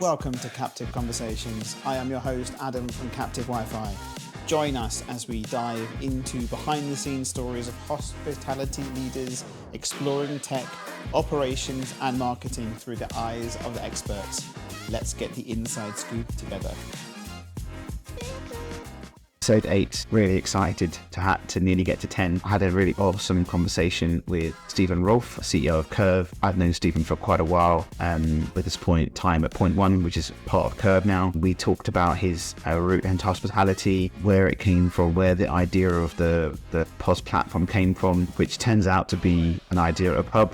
Welcome to Captive Conversations. I am your host, Adam from Captive Wi-Fi. Join us as we dive into behind-the-scenes stories of hospitality leaders exploring tech, operations, and marketing through the eyes of the experts. Let's get the inside scoop together. Episode 8, really excited to nearly get to 10. I had a really awesome conversation with Stephen Rolfe, CEO of Kurve. I've known Stephen for quite a while, with this time at Point One, which is part of Kurve now. We talked about his route into hospitality, where it came from, where the idea of the POS platform came from, which turns out to be an idea of Hub,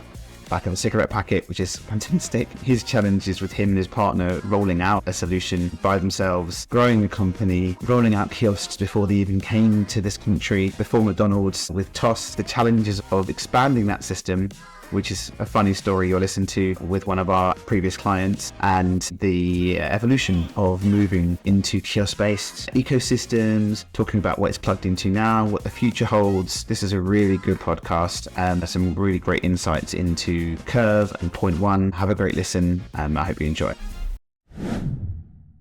back of a cigarette packet, which is fantastic. His challenges with him and his partner rolling out a solution by themselves, growing the company, rolling out kiosks before they even came to this country, before McDonald's with TOS, the challenges of expanding that system, which is a funny story you'll listen to with one of our previous clients, and the evolution of moving into kiosk-based ecosystems, talking about what it's plugged into now, what the future holds. This is a really good podcast, and some really great insights into Kurve and Point One. Have a great listen, and I hope you enjoy.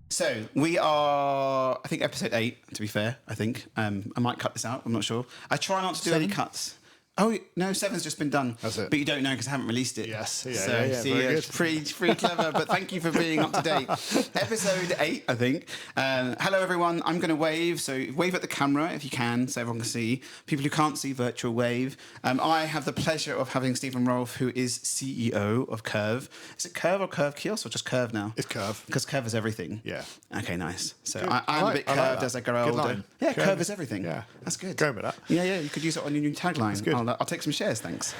So we are, I think, episode 8, to be fair, I think. I might cut this out, I'm not sure. I try not to do any cuts. Oh, no, 7's just been done. That's it. But you don't know because I haven't released it. Yes, It's pretty clever, but thank you for being up to date. Episode 8, I think. Hello, everyone. I'm going to wave. So wave at the camera if you can, so everyone can see. People who can't see, virtual wave. I have the pleasure of having Stephen Rolfe, who is CEO of Kurve. Is it Kurve or Kurve Kiosk or just Kurve now? It's Kurve. Because Kurve is everything. Yeah. Okay, nice. So Good. I'm a bit curved as I grow older. Line. Yeah, Kurve is everything. Yeah. That's good. Go with that. Yeah, you could use it on your new tagline. That's good. I'll take some shares, thanks.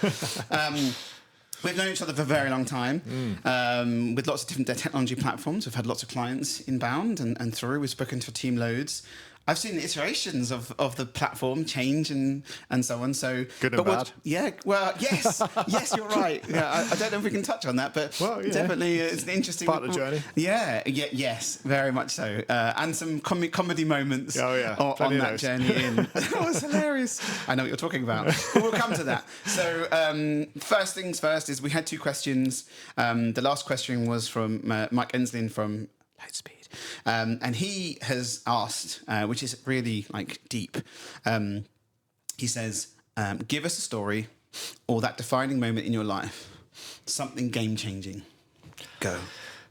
We've known each other for a very long time, with lots of different technology platforms. We've had lots of clients inbound and through. We've spoken to a team loads. I've seen the iterations of the platform change and so on. So good and bad. Yes, you're right. Yeah, I don't know if we can touch on that, but definitely it's an interesting part of the journey. Yes, very much so. And some comedy moments on that journey in. That was hilarious. I know what you're talking about. But we'll come to that. So first things first is we had 2 questions. The last question was from Mike Enslin from Lightspeed. And he has asked, which is really deep. He says, give us a story or that defining moment in your life, something game-changing. Go.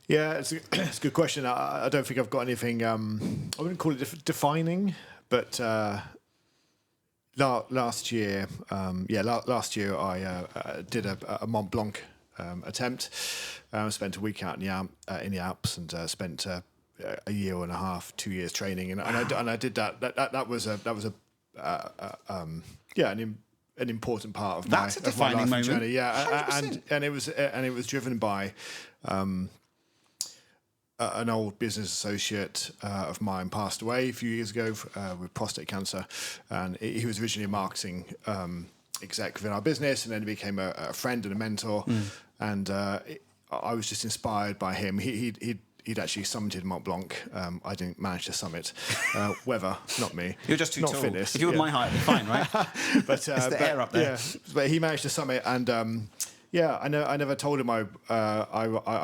Yeah, it's a good question. I don't think I've got anything, I wouldn't call it defining, but last year I did a Mont Blanc attempt. Spent a week out in the Alps and spent a year and a half, 2 years training, and I did that. That was an important part of That's a defining life moment. journey. Yeah, and it was driven by an old business associate of mine passed away a few years ago with prostate cancer, and he was originally a marketing exec within our business, and then he became a friend and a mentor, and I was just inspired by him. He'd actually summited Mont Blanc. I didn't manage to summit. Weather, not me. You're just too not tall. Fitness. If you were my height, it'd be fine, right? But it's the air up there. Yeah, but he managed to summit, and I never told him. I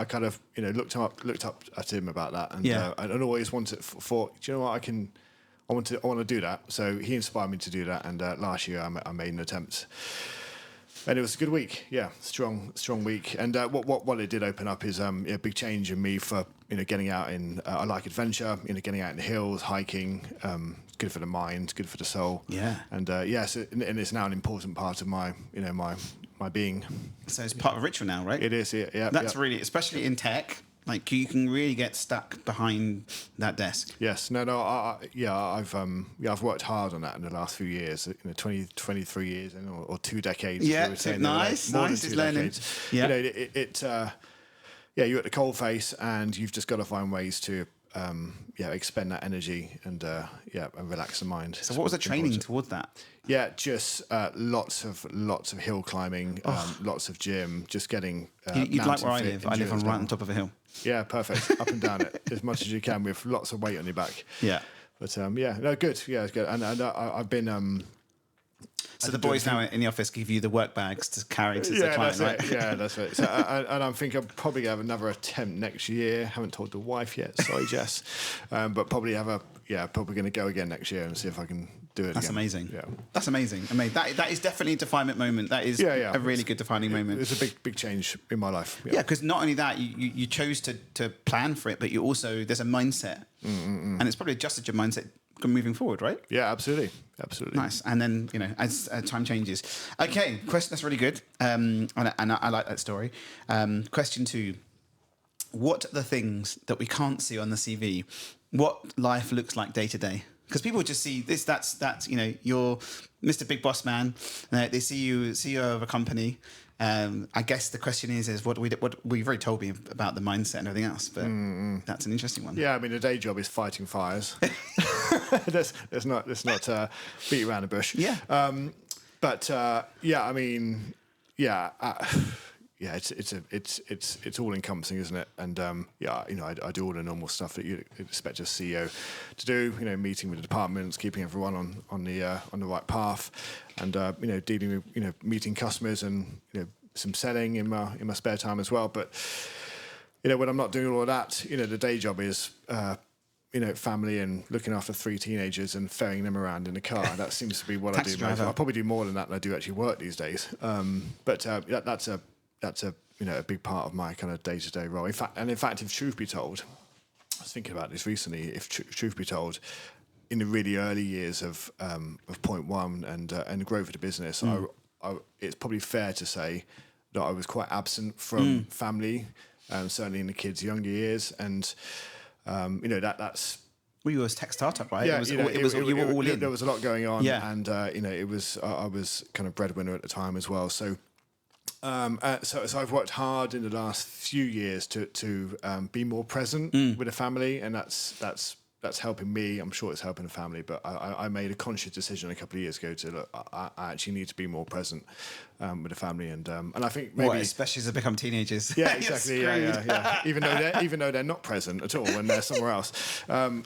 kind of looked up at him about that, and and always thought, do you know what, I want to do that. So he inspired me to do that, and last year I made an attempt. And it was a good week, strong week. And what it did open up is a big change in me for getting out in. I like adventure, getting out in the hills, hiking. Good for the mind, good for the soul. Yeah. And and it's now an important part of my my being. So it's part of a ritual now, right? It is. Yeah. That's really, especially in tech. You can really get stuck behind that desk. Yes. No. I've worked hard on that in the last few years. 23 years or 2 decades. Yeah. Nice. It's learning. Yeah. You're at the cold face, and you've just got to find ways to expend that energy and relax the mind. So what was the training towards that? Yeah, just lots of hill climbing, lots of gym, just getting. You'd like where I live. I live right on top of a hill. Yeah, perfect. Up and down it as much as you can with lots of weight on your back. Yeah. But good. Yeah, it's good. And I've been So the boys now in the office give you the work bags to carry to the client, right? Yeah, that's it. So, and I'm thinking I'll probably have another attempt next year. Haven't told the wife yet. Sorry, Jess. But probably probably going to go again next year and see if I can do it. That's again. amazing. Yeah, that's amazing. I mean, that is definitely a defining moment. That is a really good defining moment. It's a big change in my life. Yeah, because not only that, you chose to plan for it, but you also there's a mindset, and it's probably adjusted your mindset moving forward, right? Yeah, absolutely. Nice. And then, as time changes. Okay, question that's really good. And I like that story. Question 2. What are the things that we can't see on the CV? What life looks like day to day? Because people just see this, that's you're Mr. Big Boss Man. They see you CEO of a company. I guess the question is what you've already told me about the mindset and everything else, but that's an interesting one. Yeah, I mean, the day job is fighting fires. Let's not beat around the bush. Yeah. I mean, it's all encompassing, isn't it? And I do all the normal stuff that you expect a CEO to do. Meeting with the departments, keeping everyone on the right path, and dealing with meeting customers and some selling in my spare time as well. But when I'm not doing all of that, the day job is family and looking after 3 teenagers and ferrying them around in the car. That seems to be what I do. I probably do more than that than I do actually work these days. That's a big part of my kind of day-to-day role. In fact, if truth be told, I was thinking about this recently. If truth be told, in the really early years of Point One and the growth of the business, it's probably fair to say that I was quite absent from family, certainly in the kids' younger years, and that's. Well, you were a tech startup, right? Yeah, you were all in. There was a lot going on, and it was I was kind of breadwinner at the time as well. So I've worked hard in the last few years to be more present with the family, and that's helping me. I'm sure it's helping the family, but I made a conscious decision a couple of years ago to look. I actually need to be more present with the family, and I think maybe especially as they become teenagers. Yeah, exactly. Yeah. Even though they're not present at all when they're somewhere else. I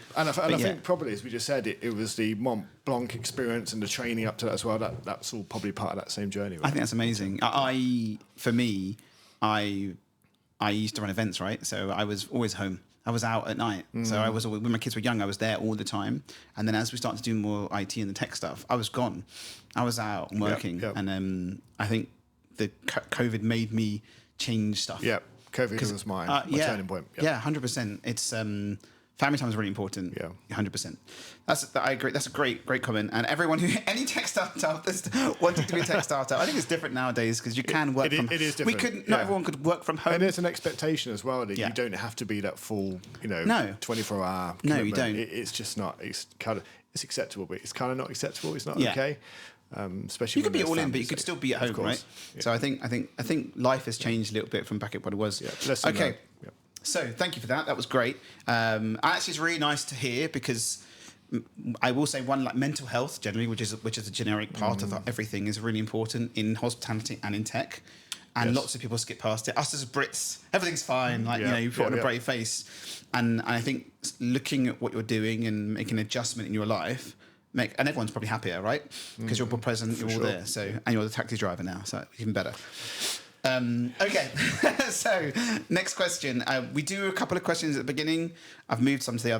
think probably, as we just said, it was the Mont Blanc experience and the training up to that as well. That's all probably part of that same journey. Right? I think that's amazing. I used to run events, right? So I was always home. I was out at night. So I was when my kids were young, I was there all the time. And then as we started to do more IT and the tech stuff, I was gone. I was out and working. Yep. And I think the COVID made me change stuff. Yeah, COVID was my turning point. Yep. Yeah, 100%. It's family time is really important. Yeah, 100%. I agree. That's a great comment. And everyone any tech startup that's wanting to be a tech startup, I think it's different nowadays because you can work from. It is different. Not everyone could work from home. And there's an expectation as well that you don't have to be that full, 24-hour. No, you don't. It's just not. It's kind of acceptable, but it's kind of not acceptable. It's not okay. Especially you could be all in, but you could still be at home, right? Yeah. So I think life has changed a little bit from back at what it was. Yeah. Okay. So thank you for that. That was great. Actually, it's really nice to hear because I will say one, like mental health generally, which is a generic part of everything, is really important in hospitality and in tech. And lots of people skip past it. Us as Brits, everything's fine. You put on a brave face. And I think looking at what you're doing and making an adjustment in your life, and everyone's probably happier, right? Because you're more present, you're all there. So, and you're the taxi driver now, so even better. Okay, so next question. We do a couple of questions at the beginning. I've moved some to the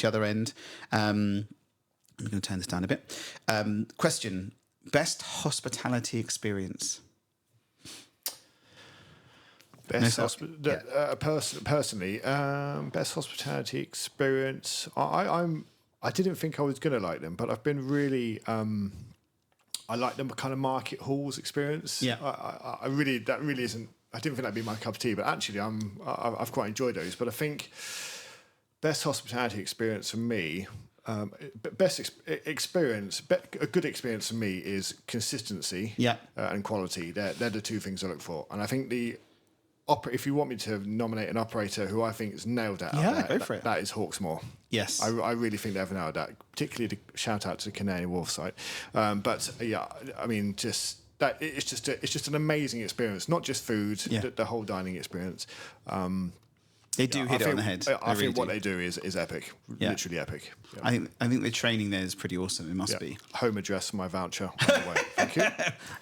other end. I'm going to turn this down a bit. Question: best hospitality experience. Personally, best hospitality experience. I didn't think I was going to like them, but I've been really. I like the kind of market halls experience. Yeah, I really that really isn't. I didn't think that'd be my cup of tea, but actually, I've quite enjoyed those. But I think best hospitality experience for me, best experience, a good experience for me is consistency. And quality. They're the two things I look for, and I think if you want me to nominate an operator who I think has nailed that, go for it. That is Hawksmoor. Yes, I really think they've nailed that. Particularly the shout out to the Canary Wharf site. But I mean, just that it's just an amazing experience. Not just food, the whole dining experience. They do hit it on the head. I think what they do is epic, literally epic. Yeah. I think the training there is pretty awesome. It must be. Home address for my voucher. By the way. Thank you.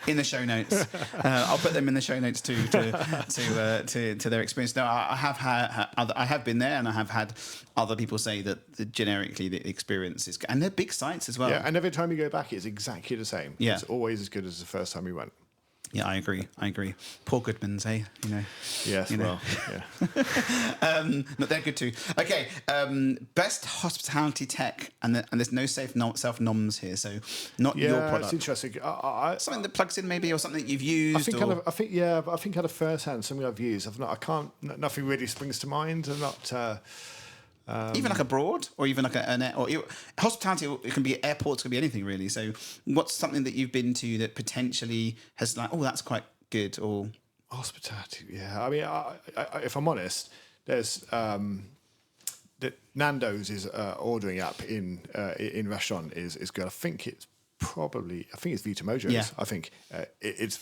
In the show notes, I'll put them in the show notes too to their experience. No, I have been there, and I have had other people say that generically the experience is, and they're big sites as well. Yeah, and every time you go back, it's exactly the same. Yeah. It's always as good as the first time you went. Yeah, I agree. Paul Goodman's, eh? Yes, well, yeah. But they're good too. Okay, best hospitality tech, and there's no self noms here, so not your product. It's interesting. Something that plugs in maybe, or something that you've used. I think out of first hand, something I've used. Nothing really springs to mind. I'm not. Even like abroad, or even like hospitality. It can be airports, it can be anything really. So, what's something that you've been to that potentially has like, oh, that's quite good, or hospitality? Yeah, I mean, if I'm honest, there's Nando's is ordering app in restaurant is good. I think it's Vita Mojo's. Yeah. I think it's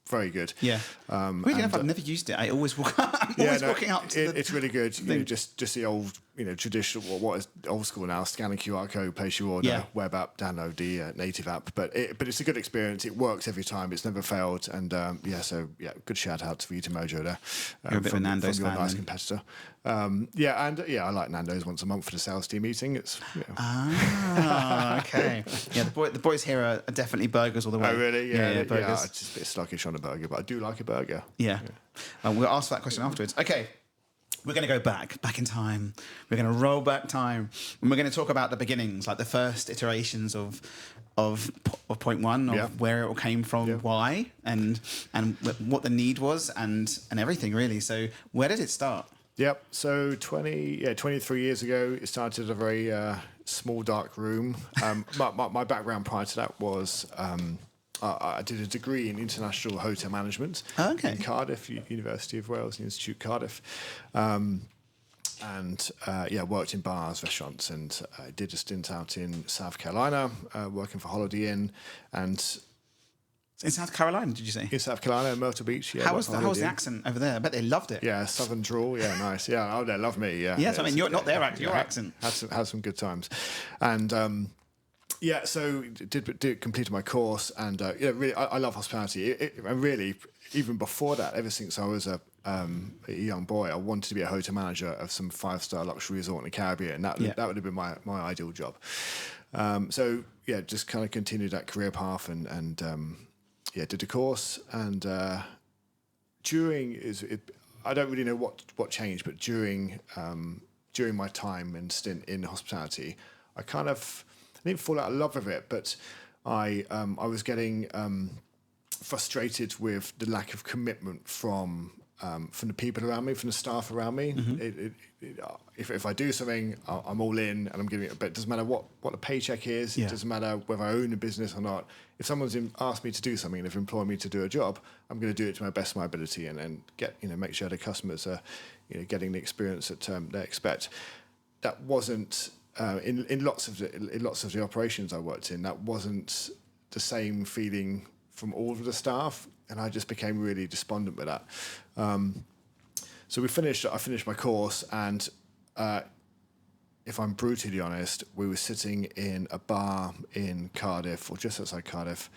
very good. Yeah. Really enough, I've never used it. I always walk. Walking up to it's really good. Just the old, traditional. What is old school now? Scan a QR code, place your order. Web app, download the native app. But it's a good experience. It works every time. It's never failed. And good shout out to Vita Mojo there. You're a bit of a Nando's from your fan, nice then. competitor. I like Nando's once a month for the sales team meeting. It's okay. Yeah, the boys here are definitely burgers all the way. Oh really? Yeah, burgers. Yeah, I'm just a bit sluggish on a burger, but I do like a burger. Yeah. We'll ask that question afterwards. Okay. We're going to go back in time. We're going to roll back time, and we're going to talk about the beginnings, like the first iterations of point one, of where it all came from, why, and what the need was, and everything really. So where did it start? Yep. So 23 years ago, it started a very small, dark room. My background prior to that was I did a degree in international hotel management in Cardiff, University of Wales Institute Cardiff, worked in bars, restaurants, and I did a stint out in South Carolina, working for Holiday Inn, and. In South Carolina, did you say? In South Carolina, Myrtle Beach. Yeah. How was the accent over there? I bet they loved it. Yeah, southern drawl. Yeah, nice. Yeah, they love me. Yeah. Yes, I mean, you're not their accent. Your accent. Had some good times, and so completed my course, and really, I love hospitality. And really, even before that, ever since I was a young boy, I wanted to be a hotel manager of some 5-star luxury resort in the Caribbean. That would have been my ideal job. Just kind of continued that career path and did a course, and I don't really know what changed, but during my time and stint in hospitality, I didn't fall out of love with it, but I was getting frustrated with the lack of commitment from the people around me, from the staff around me. Mm-hmm. If I do something, I'm all in, and I'm giving it. But it doesn't matter what the paycheck is. Yeah. It doesn't matter whether I own a business or not. If someone's asked me to do something and they've employed me to do a job, I'm going to do it to my best of my ability, and get make sure the customers are getting the experience that they expect. That wasn't in lots of the operations I worked in. That wasn't the same feeling from all of the staff, and I just became really despondent with that. So I finished my course, and if I'm brutally honest, we were sitting in a bar in Cardiff, or just outside Cardiff,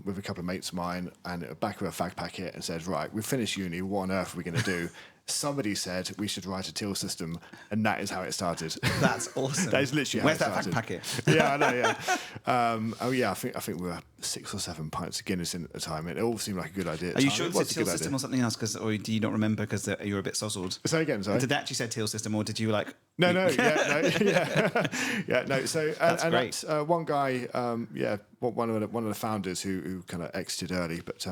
with a couple of mates of mine, and back with a fag packet, and said, right, we've finished uni, what on earth are we going to do? Somebody said we should write a till system, and that is how it started. That's awesome. That is literally Where's how that it started. fag packet? Yeah, I know, yeah. I think we were 6 or 7 pints of Guinness in at the time. It all seemed like a good idea. Are you sure it's a till system or something else? Or do you not remember because you were a bit sozzled? Say again, sorry. Did they actually say till system, or did you like... No. So that's great. That's, one guy, one of the founders who kind of exited early, but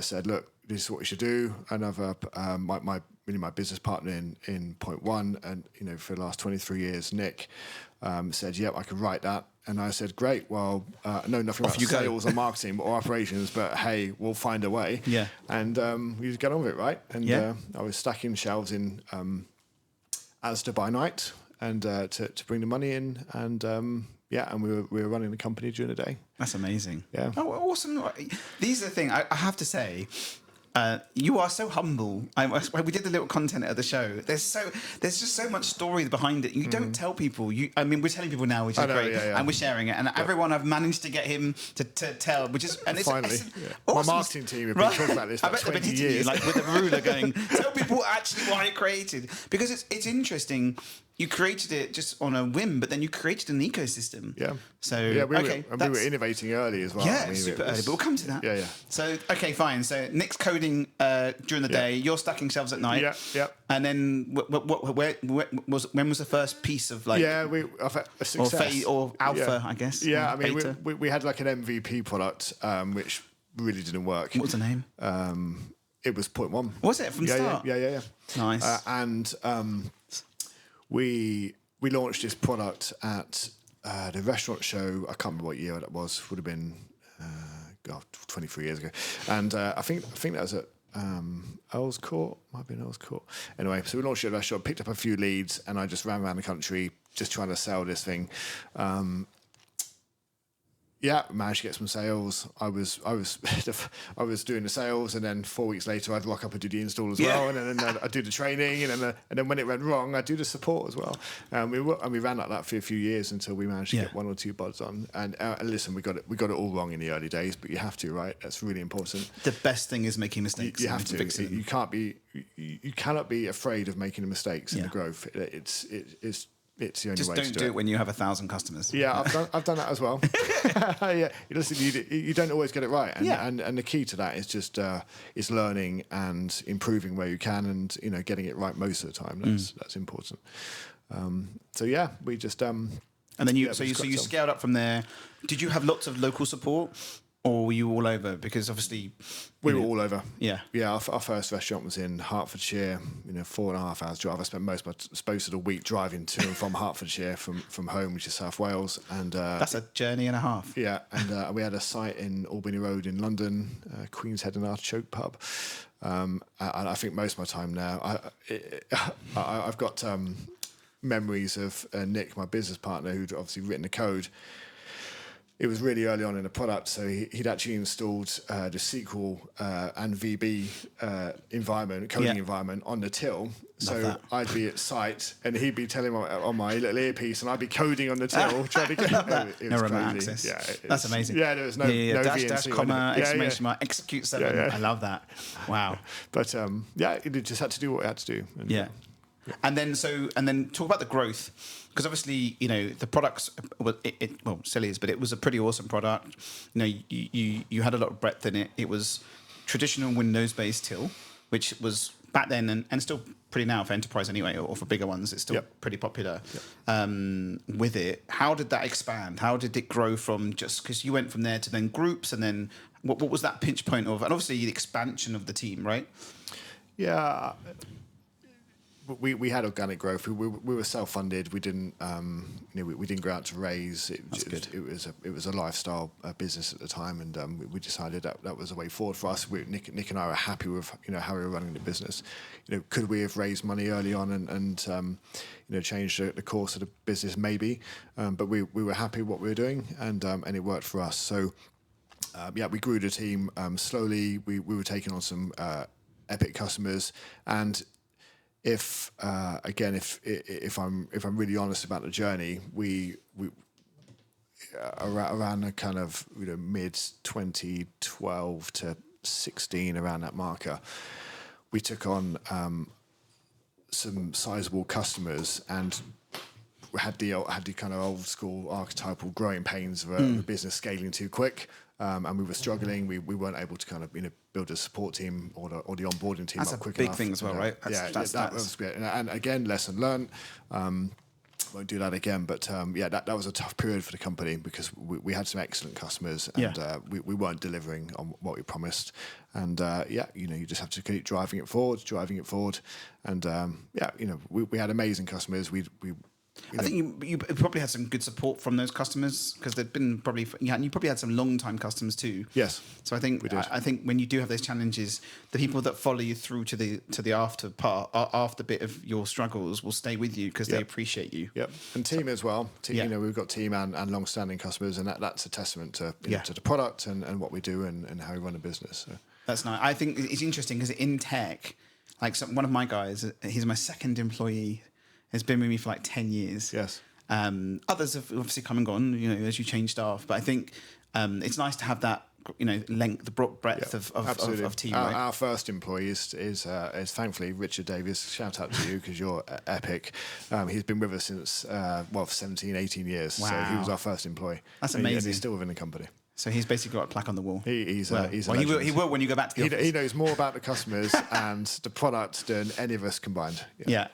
said, look, this is what we should do. Another my business partner in point one, and for the last 23 years, Nick said, "Yep, I can write that." And I said, "Great. Well, I know nothing about sales or marketing or operations, but hey, we'll find a way." Yeah. And we just get on with it, right? And I was stacking shelves in Asda by night, and to bring the money in, and and we were running the company during the day. That's amazing. Yeah. Oh, awesome. These are the things I have to say. You are so humble. We did the little content of the show. There's just so much story behind it. You don't tell people. We're telling people now, which is great, and we're sharing it. And everyone, I've managed to get him to tell, which is finally. It's My awesome. marketing team have been talking about this for 20 years. Like with a ruler, going, tell people actually why it created, because it's interesting. You created it just on a whim, but then you created an ecosystem. Yeah. So we were innovating early as well. Yeah, super early, but we'll come to that. Yeah. So okay, fine. So Nick's coding during the day. You're stacking shelves at night. Yeah. And then when was the first piece of like? Yeah, a success or alpha, I guess. Yeah, I mean, we had like an MVP product, which really didn't work. What was the name? It was 0.1. Was it from start? Yeah. Nice. And we launched this product at the restaurant show. I can't remember what year that was. Would have been 23 years ago. And I think that was at Earl's Court. Might have been Earl's Court. Anyway, so we launched it at the restaurant, picked up a few leads, and I just ran around the country just trying to sell this thing. Managed to get some sales. I was doing the sales, and then 4 weeks later, I'd rock up and do the install as well, and then I'd do the training, and then when it went wrong, I'd do the support as well. We ran like that for a few years until we managed to get one or two buds on. And listen, we got it all wrong in the early days, but you have to, right? That's really important. The best thing is making mistakes. You have to fix it. You cannot be afraid of making the mistakes in the growth. It's the only just way don't to do it when you have 1,000 customers. Yeah, I've done that as well. Yeah, listen, you don't always get it right, and the key to that is just is learning and improving where you can, and getting it right most of the time. That's important. We just and then you scaled up from there. Did you have lots of local support? Or were you all over? Because obviously we were all over. Yeah. Our first restaurant was in Hertfordshire. 4.5 hours drive. I spent most of the week driving to and from Hertfordshire from home, which is South Wales, and that's a journey and a half. Yeah, and we had a site in Albany Road in London, Queen's Head and Artichoke pub. And I think most of my time now, I've got memories of Nick, my business partner, who'd obviously written the code. It was really early on in the product, so he'd actually installed the SQL and VB coding environment on the till. So I'd be at site, and he'd be telling me on my little earpiece, and I'd be coding on the till. Trying to get it was remote crazy. access. Yeah, that's amazing. Yeah, there was no dash, comma, exclamation mark, execute 7. Yeah. I love that. Wow. But it just had to do what it had to do. And then talk about the growth, because obviously the products still is, but it was a pretty awesome product. You had a lot of breadth in it. It was traditional Windows based till, which was back then and still pretty now for enterprise anyway, or for bigger ones. It's still pretty popular. With it, how did that expand? How did it grow from just because you went from there to then groups, and then what was that pinch point of, and obviously the expansion of the team, right? Yeah. We had organic growth. We were self-funded. We didn't we didn't go out to raise. It was a lifestyle business at the time, and we decided that was a way forward for us. Nick and I were happy with how we were running the business. Could we have raised money early on and changed the course of the business? Maybe, but we were happy with what we were doing, and it worked for us. So we grew the team slowly. We were taking on some epic customers, and if I'm really honest about the journey, we around the kind of mid 2012 to 16, around that marker, we took on some sizable customers, and had the kind of old school archetypal growing pains of a business scaling too quick. And we were struggling. We weren't able to kind of build a support team or the onboarding team up quick enough. That's a big thing as well, right? That was great. And again, lesson learned. Won't do that again. But that was a tough period for the company, because we had some excellent customers, and we weren't delivering on what we promised. And you just have to keep driving it forward. And we had amazing customers. I think you probably had some good support from those customers, because they've been and you probably had some long-time customers too. Yes. So I think when you do have those challenges, the people that follow you through to the after bit of your struggles will stay with you, because they appreciate you. Yep. And team as well. We've got team and long-standing customers, and that's a testament to to the product and what we do and how we run a business. So. That's nice. I think it's interesting because in tech, like one of my guys, he's my second employee, has been with me for like 10 years. Yes. Others have obviously come and gone, as you change staff. But I think it's nice to have that, length, the breadth of team. Our first employee is thankfully Richard Davies. Shout out to you because you're epic. He's been with us since, for 17, 18 years. Wow. So he was our first employee. That's amazing. And he's still within the company. So he's basically got a plaque on the wall. He will when you go back to the office. He knows more about the customers and the product than any of us combined. Yeah.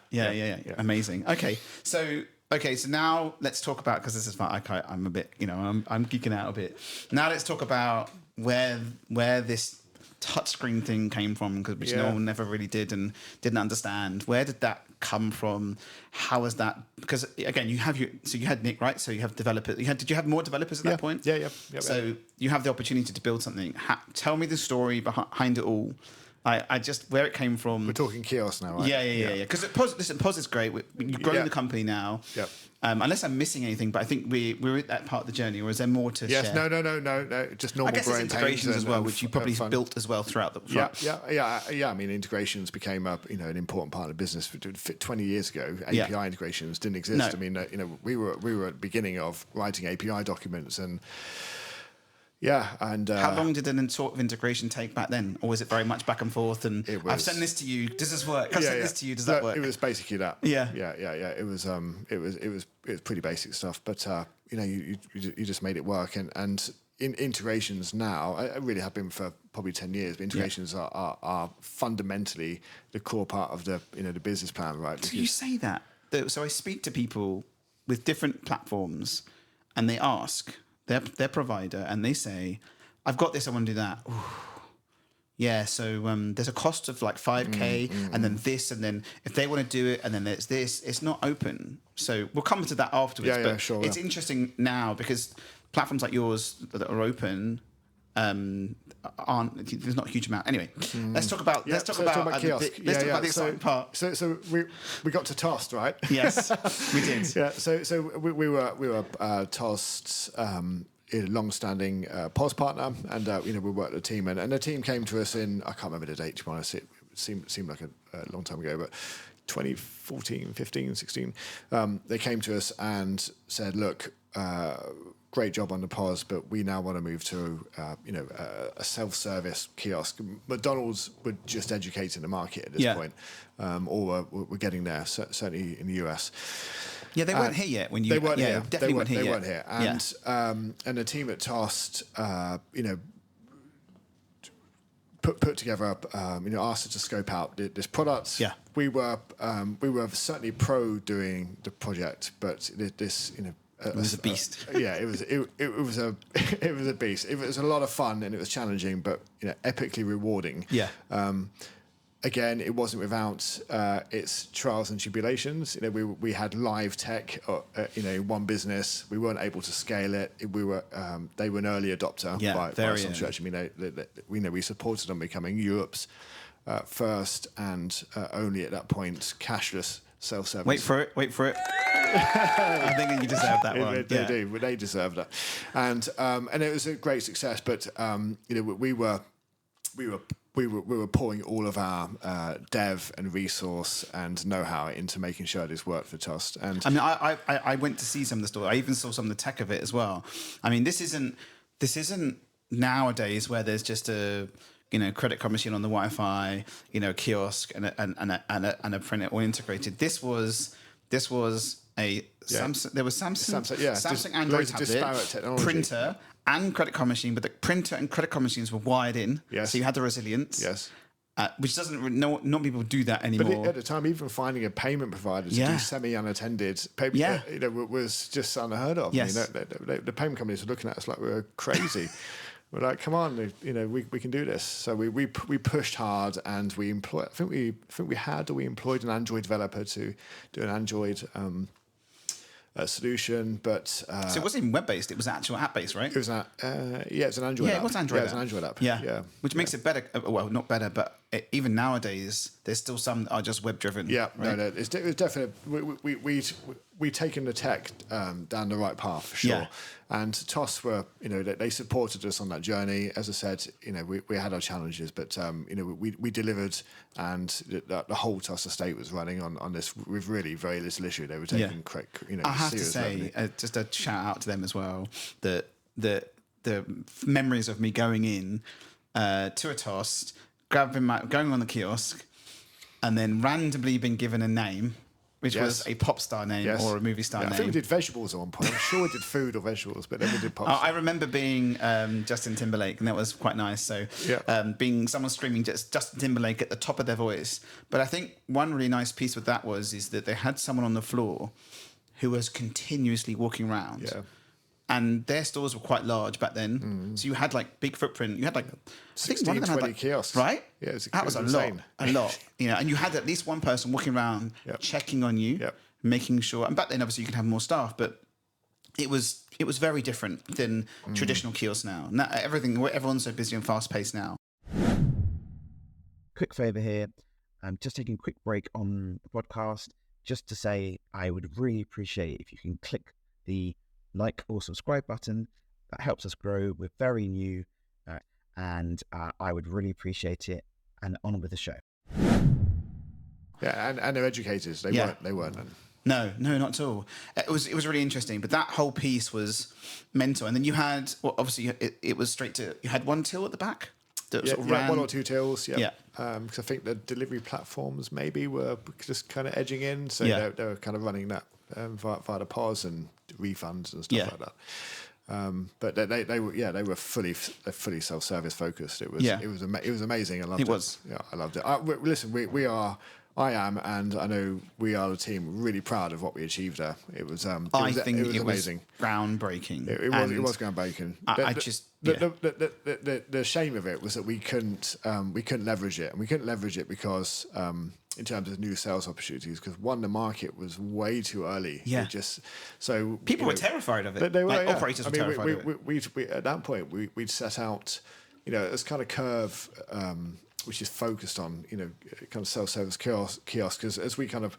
Amazing. Okay, so now let's talk about, because this is fun. I'm a bit, I'm geeking out a bit. Now let's talk about where this touchscreen thing came from, which no one never really did and didn't understand. Where did that come from? How was that? Because again, you had Nick, right? So you have developers. Did you have more developers at that point? Yeah. So you have the opportunity to build something. Tell me the story behind it all. I just where it came from. We're talking Kiosks now, right? Yeah. Because POS is great. You've grown the company now. Yep. Unless I'm missing anything, but I think we're at that part of the journey, or is there more to share? Yes, no. Just normal. I guess it's integrations as well, which you probably built as well throughout the. Yeah. I mean, integrations became an important part of the business. 20 years ago, API integrations didn't exist. No. I mean, we were at the beginning of writing API documents and. Yeah, and how long did an sort of integration take back then, or was it very much back and forth? And I've sent this to you. Does this work? I've sent this to you. Does that work? It was basically that. Yeah. It was pretty basic stuff, but you just made it work. And in integrations now, I really have been for probably 10 years. But integrations are fundamentally the core part of the the business plan, right? So you say that. So I speak to people with different platforms, and they ask their provider, and they say, I've got this, I want to do that. Ooh. Yeah, so there's a cost of like 5K and then this, and then if they want to do it, and then there's this, it's not open. So we'll come to that afterwards. But sure. It's interesting now because platforms like yours that are open there's not a huge amount. Anyway, let's talk about Kiosk. Let's talk about the exciting part. So we got to Toast, right? Yes, we did. Yeah. So we were Toast's long-standing POS partner, and we worked with a team, and the team came to us in, I can't remember the date, to be honest. It seemed like a long time ago, but 2014, 15, 16. They came to us and said, look. Great job on the POS, but we now want to move to a self-service kiosk. McDonald's were just educating the market at this point, or we're getting there. Certainly in the US. Yeah, they weren't here yet when you. They weren't here. Definitely weren't here. They weren't here, and the team at Toast, put together, asked us to scope out this product. Yeah, we were certainly pro doing the project, but this it was a beast. It was a beast. It was a lot of fun and it was challenging, but epically rewarding. Yeah. Again, it wasn't without its trials and tribulations. We had live tech, one business. We weren't able to scale it. They were an early adopter by some stretch. I mean, we supported them becoming Europe's first and only at that point cashless self-service. Wait for it. I think you deserve that one. They do. They deserve that, and it was a great success. But we were pouring all of our dev and resource and know-how into making sure this worked for Toast. And I mean, I went to see some of the store. I even saw some of the tech of it as well. I mean, this isn't nowadays where there's just a credit card machine on the Wi-Fi, kiosk and a printer all integrated. This was a Samsung. There was Samsung Android tablet, printer, and credit card machine. But the printer and credit card machines were wired in, so you had the resilience. Yes. Which doesn't. Not people do that anymore. But at the time, even finding a payment provider to do semi-unattended payment, was just unheard of. Yes. The payment companies were looking at us like we were crazy. We're like, come on, we can do this. So we pushed hard, and we employed. I think we employed an Android developer to do an Android solution, but so it wasn't even web-based; it was actual app-based, right? It was it's an Android. Yeah, app. It was Android. Yeah, it's an Android app. Yeah, which makes it better. Well, not better, but even nowadays, there's still some that are just web driven. Yeah, right? no, it was definitely we'd taken the tech down the right path for sure. Yeah. And TOS were, they supported us on that journey. As I said, we had our challenges, but we delivered, and the whole TOS estate was running on this with really very little issue. They were taking I have to say, just a shout out to them as well, that the memories of me going in to a TOS, going on the kiosk, and then randomly being given a name, which was a pop star name or a movie star name. I think we did vegetables at one point. I'm sure we did food or vegetables, but then we did pop star. I remember being Justin Timberlake, and that was quite nice. So being someone screaming just Justin Timberlake at the top of their voice. But I think one really nice piece with that is that they had someone on the floor who was continuously walking around. Yeah. And their stores were quite large back then. So you had like big footprint. You had like 16, 20 kiosks. Right? Yeah, that was a lot. A lot. And you had at least one person walking around checking on you, making sure. And back then, obviously, you could have more staff, but it was very different than traditional kiosks now. Now everyone's so busy and fast paced now. Quick favour here. I'm just taking a quick break on the podcast just to say I would really appreciate if you can click the like or subscribe button. That helps us grow. We're very new, and I would really appreciate it. And on with the show. Yeah, and they're educators. They weren't. No, not at all. It was really interesting, but that whole piece was mental. And then you had, obviously, it was straight to, you had one till at the back. That sort of ran. One or two tills. Yeah. Because I think the delivery platforms maybe were just kind of edging in, so they were kind of running that via the POS and refunds and stuff like that. But they were fully self-service focused. It was amazing. I loved it. Yeah, I loved it. Listen, I am, and I know we are the team, really proud of what we achieved there. It was amazing. Groundbreaking. It was groundbreaking. The shame of it was that we couldn't leverage it, and we couldn't leverage it because in terms of new sales opportunities, because the market was way too early. Yeah. People were terrified of it. They were. Operators were terrified of it. We at that point we'd set out, as kind of Kurve, which is focused on, kind of self-service kiosk, because as we kind of,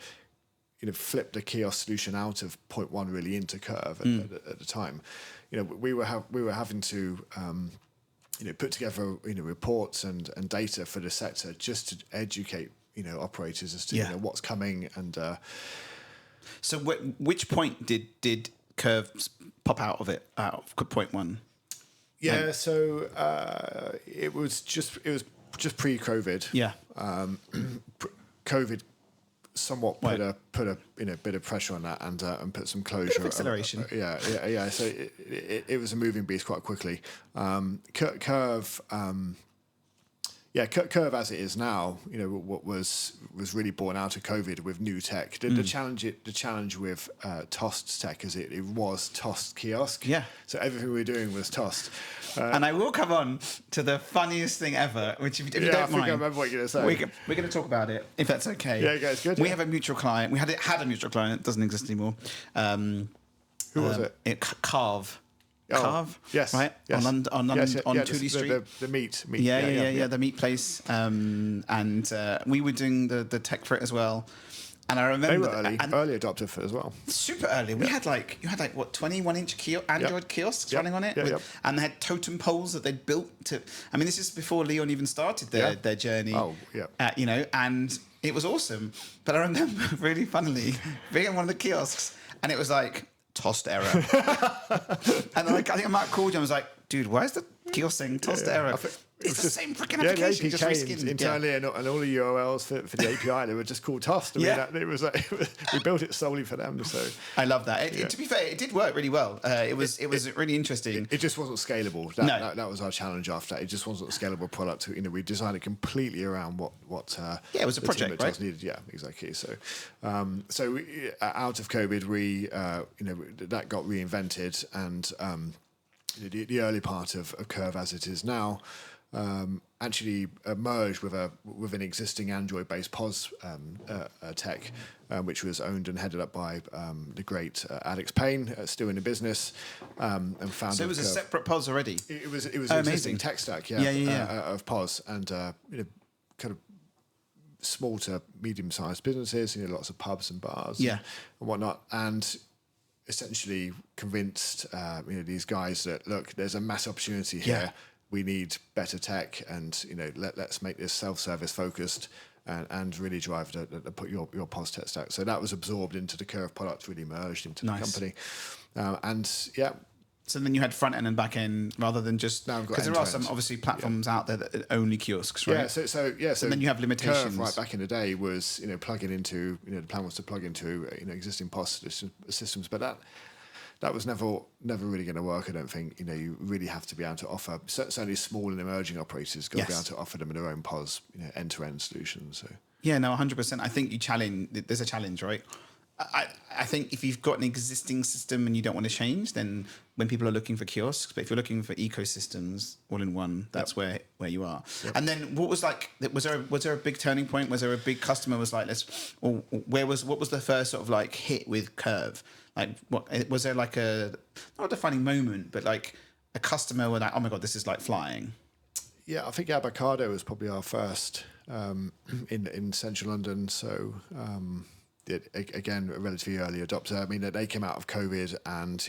flipped the kiosk solution out of point one really into Kurve at the time, we were having to, put together, reports and data for the sector just to educate, operators as to what's coming and. So which point did Kurve pop out of point one? Yeah, so it was just pre-COVID. Yeah. COVID somewhat put a bit of pressure on that and put some closure. Bit of acceleration. Yeah. So it was a moving beast quite quickly. Kurve. Kurve as it is now, what was really born out of COVID with new tech. The challenge with tossed tech is it was tossed kiosk. Yeah. So everything we were doing was tossed. And I will come on to the funniest thing ever, which if you don't mind, I remember what you're going to say. We're going to talk about it, if that's okay. Yeah, it's good. We have a mutual client. We had a mutual client. It doesn't exist anymore. Who was it? Carve. Carve, yes, right, yes. on Tooley Street, the meat, yeah, the meat place, and we were doing the tech for it as well, and I remember they were early adopter for it as well, super early. We had you had 21-inch Android kiosks running on it, and they had totem poles that they'd built to. I mean, this is before Leon even started their journey. Oh, yeah. And it was awesome. But I remember really funnily being in one of the kiosks, and it was like. Tossed error. And I think I might have called you and was like, dude, why is the kiosk saying tossed error? It's the same freaking application. The APK just internally and all the URLs for the API, they were just called tossed. I mean, it was we built it solely for them. So I love that. To be fair, it did work really well. It was really interesting. It just wasn't scalable. That was our challenge after that. It just wasn't a scalable product. We designed it completely around what it was a project, right? Needed. Yeah, exactly. So out of COVID, we that got reinvented, and the early part of Kurve as it is now. Actually merged with an existing Android-based POS tech, which was owned and headed up by the great Alex Payne, still in the business, and founder. So it was a separate POS already. It was an existing tech stack, of POS, and kind of small to medium-sized businesses, lots of pubs and bars and whatnot, and essentially convinced these guys that, look, there's a mass opportunity here. Yeah. We need better tech, and let's make this self-service focused and really drive to put your POS tech stack. So that was absorbed into the Curve product, really merged into the company, So then you had front end and back end rather than just, because there are some obviously platforms out there that are only kiosks, right? So then you have limitations. Curve, right back in the day, was plugging into the plan was to plug into existing POS systems, but that was never really going to work. I don't think. You really have to be able to offer, certainly small and emerging operators got to be able to offer them their own POS end to end solutions. So. Yeah, no, 100%. I think there's a challenge, right? I think if you've got an existing system and you don't want to change, then when people are looking for kiosks, but if you're looking for ecosystems all in one, that's where you are. Yep. And then what was there a big turning point? Was there a big customer was like, what was the first sort of like hit with Curve? Like, what was there like not a defining moment, but like a customer were like, oh my God, this is like flying? Yeah, I think Avocado was probably our first in central London. So, again, a relatively early adopter. I mean, they came out of COVID and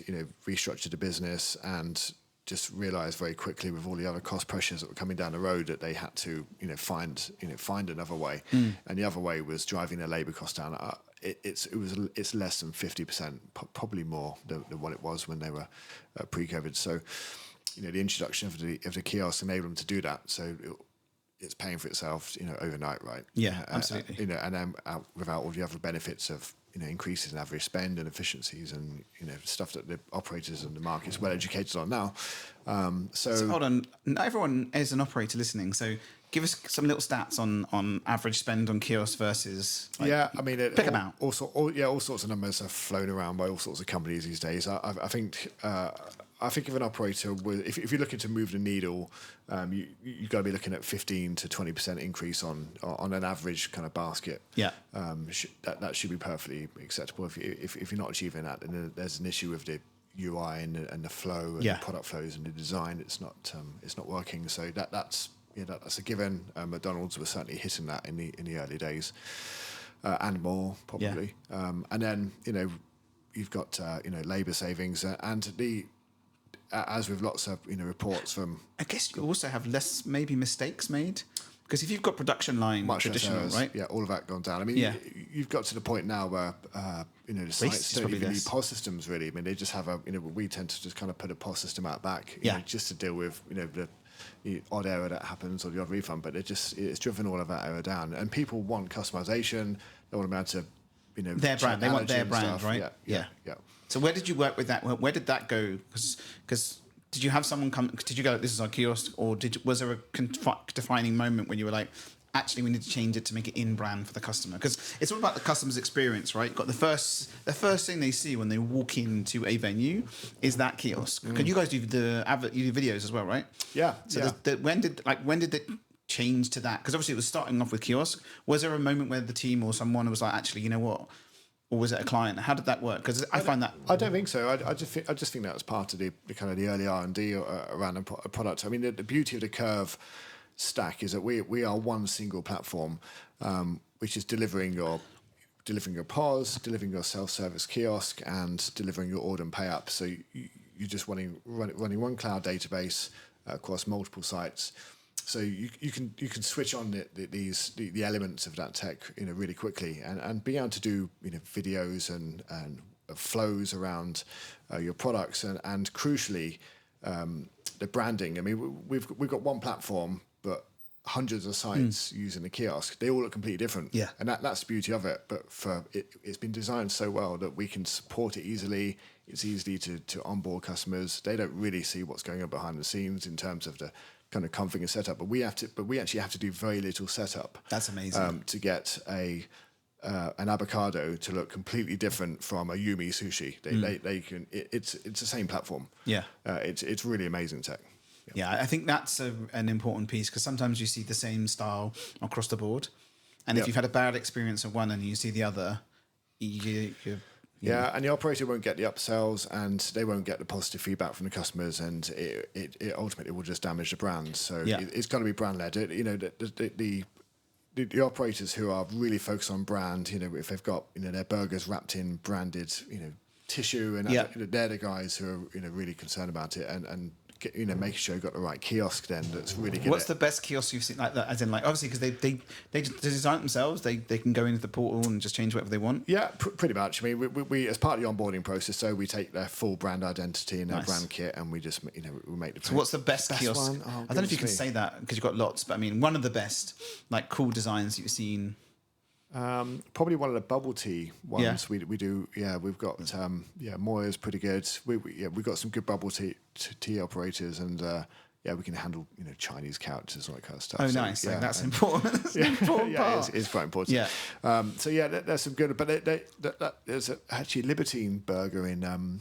restructured the business and just realised very quickly, with all the other cost pressures that were coming down the road, that they had to find another way. And the other way was driving their labour costs down. It's less than 50%, probably more than what it was when they were pre-COVID. So the introduction of the kiosk enabled them to do that. So it's paying for itself, overnight, right? Yeah, absolutely. And then without all the other benefits of increases in average spend and efficiencies and stuff that the operators and the market's well educated on now. So hold on, not everyone is an operator listening. So give us some little stats on average spend on kiosks versus. I mean, pick them out. All sorts of numbers are flown around by all sorts of companies these days. I think if an operator if you're looking to move the needle, you've got to be looking at 15 to 20% increase on an average kind of basket. Yeah. That should be perfectly acceptable. If you're not achieving that, then there's an issue with the UI and the flow and the product flows and the design. It's not working. So that's a given. McDonald's was certainly hitting that in the early days, and more probably. Yeah. And then you've got labour savings and as with lots of reports from. I guess you also have less maybe mistakes made, because if you've got production line traditional, right? Yeah, all of that gone down. I mean, you've got to the point now where the sites don't even need POS systems really. I mean, they just have we tend to just kind of put a POS system out back, just to deal with the odd error that happens or the odd refund. But it's driven all of that error down, and people want customization. They want to be able to, their brand. They want their brand, stuff. right? Yeah. So where did you work with that? Where did that go? Because did you have someone come? Did you go, this is our kiosk, or was there a defining moment when you were like, actually, we need to change it to make it in brand for the customer? Because it's all about the customer's experience, right? Got the first thing they see when they walk into a venue is that kiosk. Because you guys do you do videos as well, right? Yeah. So when did it change to that? Because obviously it was starting off with kiosk. Was there a moment where the team or someone was like, actually, you know what? Or was it a client? How did that work? Because I find that I don't think so. I just think that was part of the kind of the early R&D around a product. I mean, the beauty of the Curve stack is that we are one single platform, which is delivering your POS, delivering your self-service kiosk, and delivering your order and pay up. So you're just running one cloud database across multiple sites. So you can switch on the elements of that tech really quickly and be able to do videos and flows around your products and crucially the branding. I mean, we've got one platform, but hundreds of sites using the kiosk. They all look completely different. Yeah, and that's the beauty of it. But it's been designed so well that we can support it easily. It's easy to onboard customers. They don't really see what's going on behind the scenes in terms of the kind of config and setup, but we actually have to do very little setup. That's amazing. To get an avocado to look completely different from a Yumi sushi. They can. It's the same platform. Yeah. It's really amazing tech. Yeah, I think that's an important piece, because sometimes you see the same style across the board, and if you've had a bad experience of one and you see the other, and the operator won't get the upsells, and they won't get the positive feedback from the customers, and it ultimately will just damage the brand. So it's got to be brand led. the operators who are really focused on brand, if they've got their burgers wrapped in branded tissue, and they're the guys who are really concerned about it, and making sure you've got the right kiosk then that's really good. What's the best kiosk you've seen like that? As in, like, obviously, because they design it themselves, they can go into the portal and just change whatever they want. Yeah, pretty much. I mean, we as part of the onboarding process, so we take their full brand identity and their brand kit, and we just we make the. So what's the best kiosk? One? Oh, I don't know if you can say that because you've got lots, but I mean, one of the best, like, cool designs you've seen. Probably one of the bubble tea ones we do. Yeah, we've got Moya's pretty good. We've got some good bubble tea operators, and we can handle Chinese characters and all that kind of stuff. Oh, so, nice! Yeah, that's important. That's an important part. It's quite important. Yeah. There's some good, but there's actually Libertine Burger in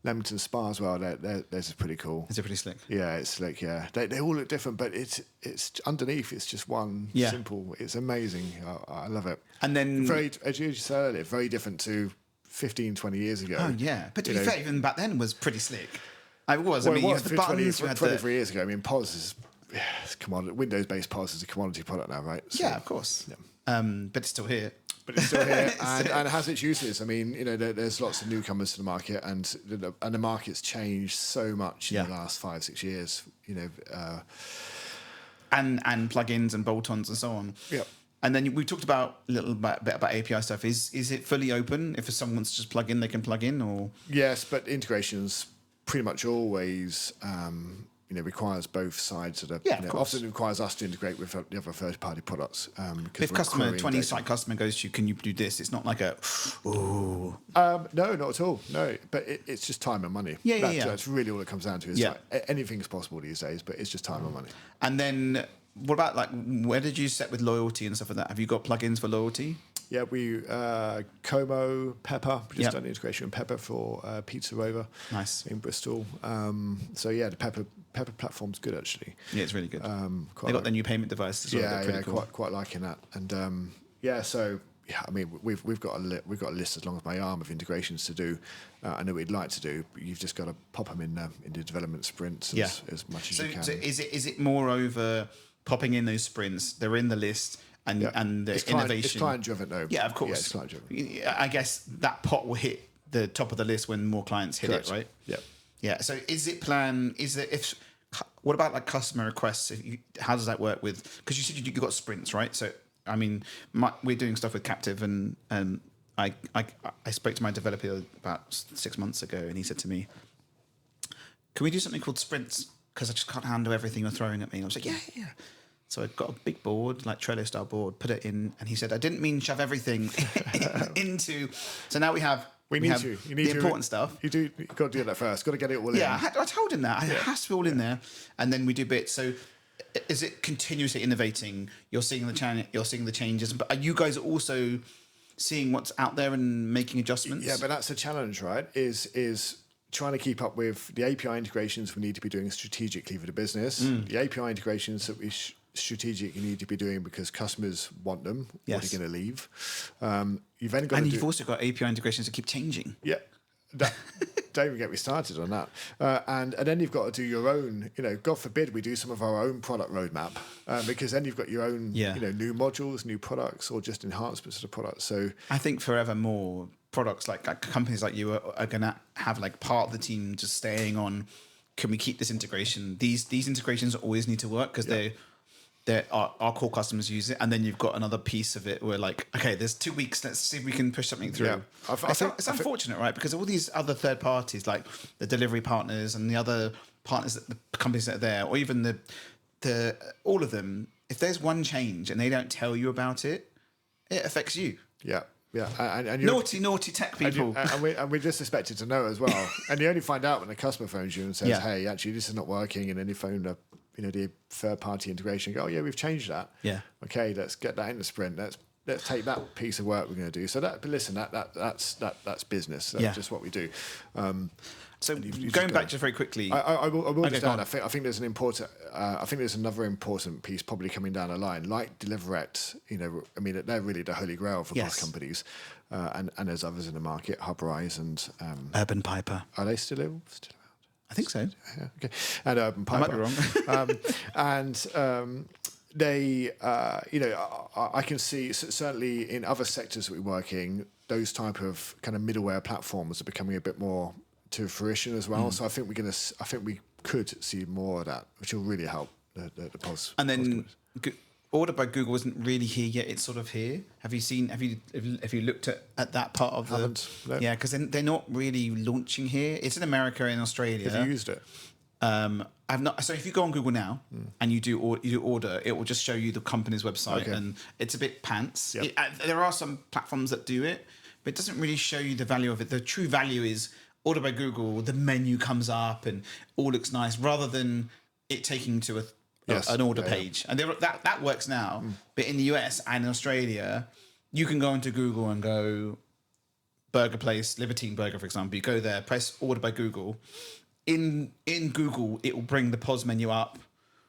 Leamington Spa as well. There's pretty cool. Is it pretty slick? Yeah, it's slick. Yeah, they all look different, but it's underneath. It's just one simple. It's amazing. I love it. And then very, as you said earlier, very different to 15, 20 years ago. Oh yeah, but to be fair, even back then was pretty slick. It was. Well, I mean, it was the buttons. 23 years ago. I mean, POS is commodity. Windows-based POS is a commodity product now, right? So, yeah, of course. Yeah. But it's still here. But it's still here and it has its uses. I mean, there's lots of newcomers to the market, and the market's changed so much in the last 5-6 years. And plugins and bolt-ons and so on. Yep. And then we talked about a little bit about API stuff. Is it fully open? If someone wants to just plug in, they can plug in, or yes, but integrations pretty much always requires both sides of the. Yeah, of course. Often requires us to integrate with the other third-party products. If 20 site customer goes to you, can you do this? It's not like no, not at all. No, but it's just time and money. Yeah. That's really all it comes down to. Is anything's possible these days, but it's just time and money. And then what about, like, where did you set with loyalty and stuff like that? Have you got plugins for loyalty? Yeah, we Como, Pepper. We just done the integration with Pepper for Pizza Rover. Nice. In Bristol. The Pepper platform's good actually. Yeah, it's really good. They got their new payment device as well. Yeah, cool. quite liking that. And I mean, we've got a list as long as my arm of integrations to do. I know we'd like to do, but you've just got to pop them in into development sprints as much as you can. So is it more over popping in those sprints? They're in the list. And the innovation. It's client driven though. Yeah, of course. Yeah, it's client driven. I guess that pot will hit the top of the list when more clients hit it, right? Yeah. Yeah. So what about like customer requests? How does that work with? Because you said you got sprints, right? So I mean, we're doing stuff with Captive, and I spoke to my developer about 6 months ago, and he said to me, "Can we do something called sprints? Because I just can't handle everything you're throwing at me." And I was like, "Yeah." So I got a big board, like Trello style board, put it in, and he said, "I didn't mean shove everything into." So now we have the important stuff. You've got to do that first. Got to get it all in. Yeah, I told him that. It has to be all in there, and then we do bits. So is it continuously innovating? You're seeing the changes, but are you guys also seeing what's out there and making adjustments? Yeah, but that's the challenge, right? Is trying to keep up with the API integrations we need to be doing strategically for the business. The API integrations that we strategically need to be doing because customers want them. Yes. What are you going to leave? You've also got API integrations that keep changing. Yeah. Don't even get me started on that. And then you've got to do your own, God forbid we do some of our own product roadmap because then you've got your own, new modules, new products, or just enhancements to the product. So I think forever more products like companies like you are going to have like part of the team just staying on, can we keep this integration? These integrations always need to work because our core customers use it, and then you've got another piece of it where like, okay, there's 2 weeks, let's see if we can push something through. Yeah. It's unfortunate, right? Because all these other third parties, like the delivery partners and the other partners, the companies that are there, or even the all of them, if there's one change and they don't tell you about it, it affects you. Yeah. Yeah, and naughty tech people, and we're just expected to know as well. And you only find out when the customer phones you and says, "Hey, actually, this is not working," and then you phone the third-party integration. And go, "Oh yeah, we've changed that. Yeah, okay, let's get that in the sprint. Let's take that piece of work we're going to do." So that's business. That's just what we do. So going back just very quickly, I will just add. I think there's an important. I think there's another important piece probably coming down the line, like Deliverect. I mean, they're really the holy grail for POS companies, and there's others in the market, Hubrise and Urban Piper. Are they still around? I think so. Yeah, okay. And Urban Piper. I might be wrong. they, I can see certainly in other sectors that we work in, those type of kind of middleware platforms are becoming a bit more to fruition as well. So I think we could see more of that, which will really help the POS. And then Order by Google isn't really here yet. It's sort of here. Have you looked at that part of No. Yeah, because they're not really launching here. It's in America and Australia. Have you used it? I've not. So if you go on Google now and you do order, it will just show you the company's website, and it's a bit pants. Yep. There are some platforms that do it, but it doesn't really show you the value of it. The true value is Order by Google. The menu comes up and all looks nice, rather than it taking you to an order page. And that works now. But in the US and in Australia, you can go into Google and go burger place, Libertine Burger, for example. You go there, press Order by Google. In Google, it will bring the POS menu up,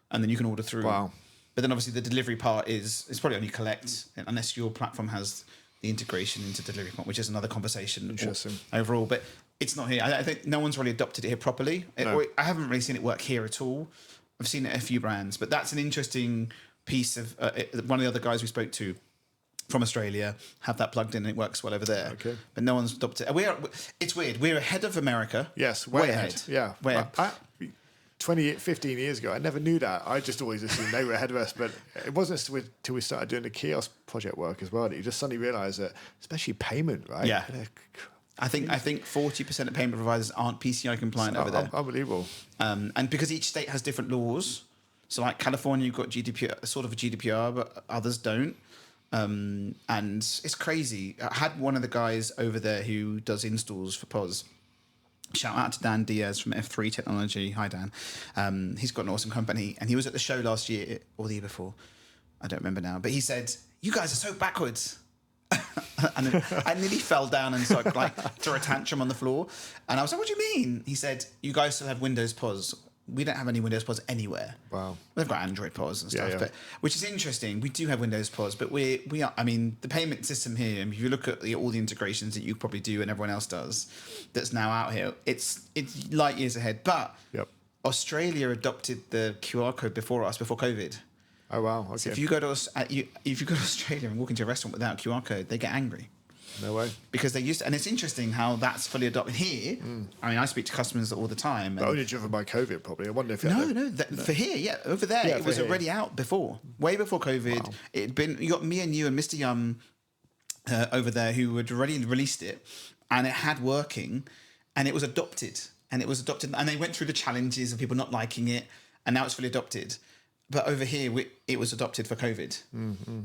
and then you can order through. Wow. But then obviously the delivery part is probably only collect, unless your platform has the integration into delivery point, which is another conversation. Interesting. Overall, but it's not here. I think no one's really adopted it here properly. No. I haven't really seen it work here at all. I've seen it at a few brands, but that's an interesting piece of one of the other guys we spoke to from Australia have that plugged in and it works well over there. Okay. But no one's adopted it. It's weird. We're ahead of America. Yes, way ahead. Yeah. Way ahead. 15 years ago, I never knew that. I just always assumed they were ahead of us, but it wasn't until we started doing the Kiosk project work as well that you just suddenly realise that, especially payment, right? Yeah. I think 40% of payment providers aren't PCI compliant over there. Unbelievable. And because each state has different laws, so like California, you've got GDPR, sort of a GDPR, but others don't. And it's crazy. I had one of the guys over there who does installs for POS. Shout out to Dan Diaz from F3 Technology. Hi, Dan. He's got an awesome company. And he was at the show last year or the year before. I don't remember now. But he said, "You guys are so backwards." And I nearly fell down and started threw a tantrum on the floor. And I was like, "What do you mean?" He said, "You guys still have Windows POS. We don't have any Windows POS anywhere." Wow. We've got Android POS and stuff, Yeah. but which is interesting. We do have Windows POS, but we are. I mean, the payment system here. If you look at all the integrations that you probably do and everyone else does, that's now out here, it's light years ahead. But Australia adopted the QR code before us, before COVID. Oh wow! Okay. So if you go to Australia and walk into a restaurant without a QR code, they get angry. No way. Because they used to, and it's interesting how that's fully adopted here. I mean, I speak to customers all the time. But only driven by COVID, probably. I wonder if for here, over there, it was already out before, way before COVID. Wow. It'd been, you got me and you and Mr. Yum over there who had already released it, and it had working, and it was adopted, and they went through the challenges of people not liking it, and now it's fully adopted. But over here, it was adopted for COVID.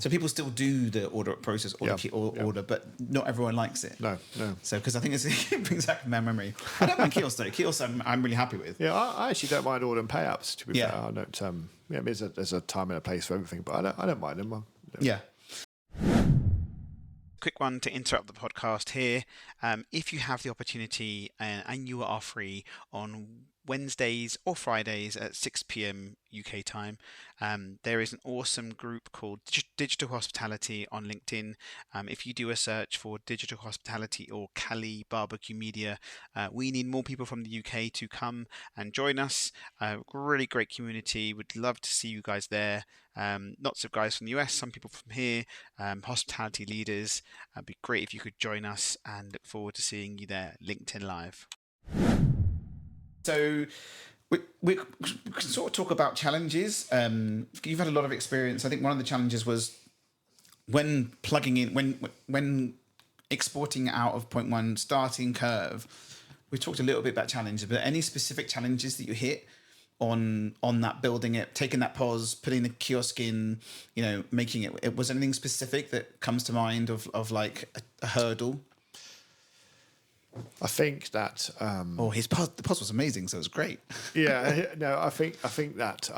So people still do the order process order, but not everyone likes it. No. So, because I think it brings back my memory. I don't mind Kiosk though. Kiosk I'm really happy with. Yeah, I actually don't mind ordering payouts, to be fair. I don't, I mean, there's a time and a place for everything, but I don't mind them. Yeah. Quick one to interrupt the podcast here. If you have the opportunity and you are free on Wednesdays or Fridays at 6 p.m. UK time, there is an awesome group called Digital Hospitality on LinkedIn. If you do a search for Digital Hospitality or Cali Barbecue Media, we need more people from the UK to come and join us. Really great community. Would love to see you guys there. Lots of guys from the US, some people from here, hospitality leaders. It'd be great if you could join us, and look forward to seeing you there. LinkedIn Live. So we can sort of talk about challenges. You've had a lot of experience. I think one of the challenges was when plugging in, when exporting out of point one, starting Kurve. We talked a little bit about challenges, but any specific challenges that you hit on that, building it, taking that POS, putting the kiosk in, making it? Was anything specific that comes to mind of like a hurdle? I think that the POS was amazing, so it was great. Yeah, no, I think that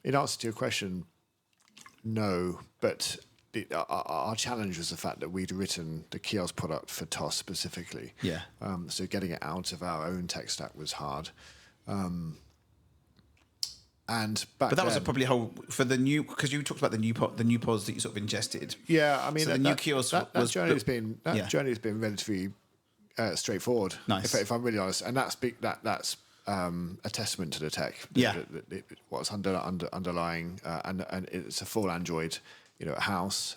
in answer to your question, no, but our challenge was the fact that we'd written the Kiosk product for TOS specifically. Yeah. So getting it out of our own tech stack was hard. But that was probably a whole for the new, because you talked about the new POS that you sort of ingested. Yeah, I mean, so the new Kiosk journey's been relatively straightforward. Nice. If I'm really honest, and that's a testament to the tech. What's underlying, and it's a full Android, house.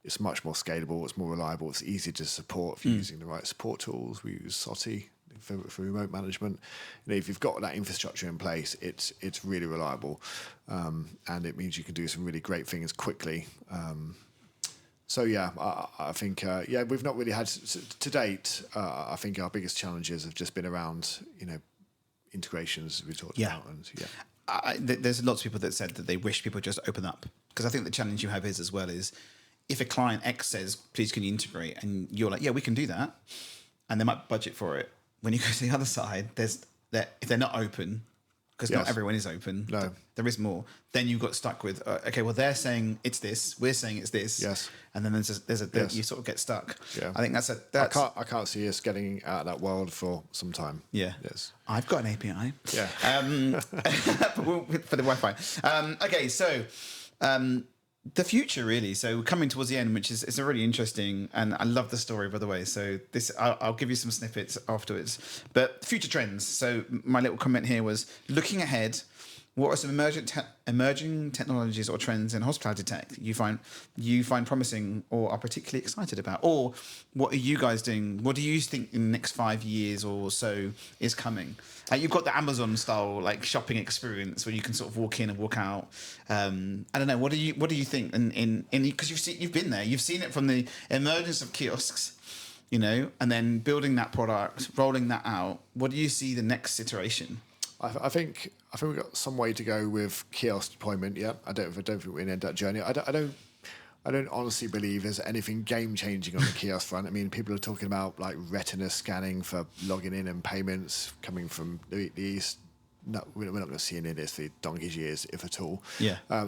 It's much more scalable. It's more reliable. It's easy to support if you're using the right support tools. We use SOTI for remote management. If you've got that infrastructure in place, it's really reliable, and it means you can do some really great things quickly. So I think we've not really had to date. I think our biggest challenges have just been around integrations we talked about, and there's lots of people that said that they wish people just open up, because I think the challenge you have is if a client X says, please can you integrate, and you're like, yeah, we can do that, and they might budget for it. When you go to the other side, if they're not open, because not everyone is open, there is more, then you got stuck with, okay, well, they're saying it's this, we're saying it's this, and then you sort of get stuck. I think that's I can't see us getting out of that world for some time. I've got an API for the Wi-Fi. Okay, so the future, really. So we're coming towards the end, which is a really interesting, and I love the story, by the way. So this, I'll give you some snippets afterwards. But future trends. So my little comment here was looking ahead. What are some emerging technologies or trends in hospitality tech that you find promising or are particularly excited about? Or what are you guys doing? What do you think in the next 5 years or so is coming? You've got the Amazon style shopping experience where you can sort of walk in and walk out. I don't know. What do you think? Because you've been there. You've seen it from the emergence of kiosks, and then building that product, rolling that out. What do you see the next iteration? I think we've got some way to go with kiosk deployment. I don't think we're in that journey. I don't honestly believe there's anything game changing on the kiosk front. I mean, people are talking about retina scanning for logging in and payments coming from the east. No, we're not going to see any of this for donkey's years, if at all.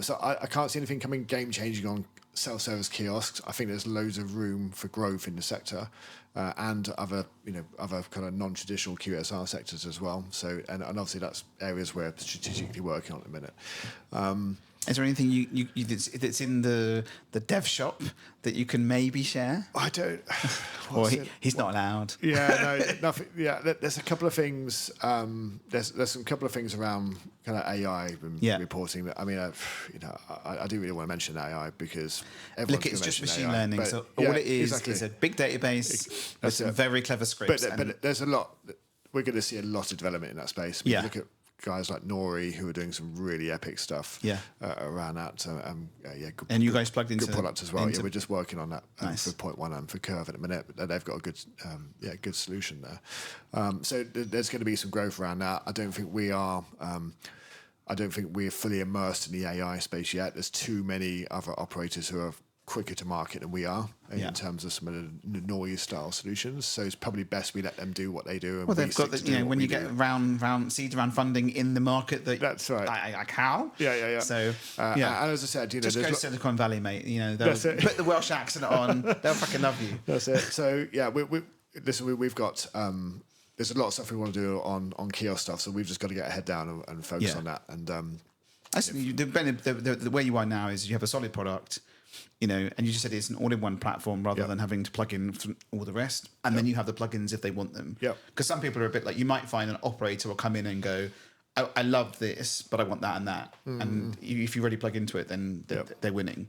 So I can't see anything coming game changing on self-service kiosks. I think there's loads of room for growth in the sector, and other kind of non-traditional QSR sectors as well. So and obviously that's areas we're strategically working on at the minute. Is there anything you that's in the dev shop that you can maybe share? I don't. Or he's not allowed. Nothing. There's a couple of things. There's some couple of things around kind of AI and reporting. That, I mean, I do really want to mention AI because it's just machine learning. But, so all it is a big database with some very clever scripts. But there's a lot. We're going to see a lot of development in that space. We look at guys like Nori who are doing some really epic stuff around that. Good, and you guys plugged into good product as well. We're just working on that for Point One and for Kurve at the minute. They've got a good solution there. So there's going to be some growth around that. I don't think we're fully immersed in the AI space yet. There's too many other operators who are quicker to market than we are in terms of some of the noise style solutions. So it's probably best we let them do what they do. And they've got when you get round seed round funding in the market, that's right. Like how? Yeah. So and as I said, just go to Silicon Valley, mate. They'll put the Welsh accent on. They'll fucking love you. That's it. So we've got. There's a lot of stuff we want to do on kiosk stuff, so we've just got to get our head down and focus on that. And the way you are now is you have a solid product. And you just said it's an all-in-one platform rather than having to plug in all the rest. And then you have the plugins if they want them. Because some people are a bit like, you might find an operator will come in and go, I love this, but I want that and that. And if you really plug into it, then they're winning.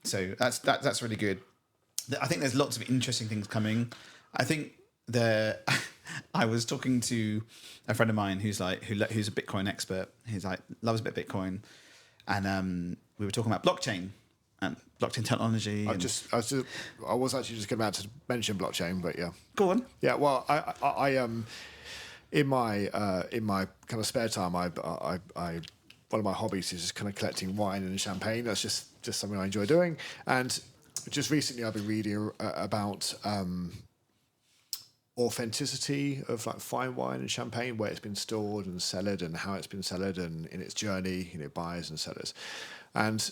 So that's really good. I think there's lots of interesting things coming. I think I was talking to a friend of mine who's a Bitcoin expert. He's loves a bit of Bitcoin. And we were talking about blockchain. And blockchain technology. I was actually just about to mention blockchain, but go on. Yeah, well, I in my kind of spare time, I one of my hobbies is just kind of collecting wine and champagne. That's just something I enjoy doing. And just recently, I've been reading about authenticity of fine wine and champagne, where it's been stored and cellared, and how it's been cellared, and in its journey, buyers and sellers, and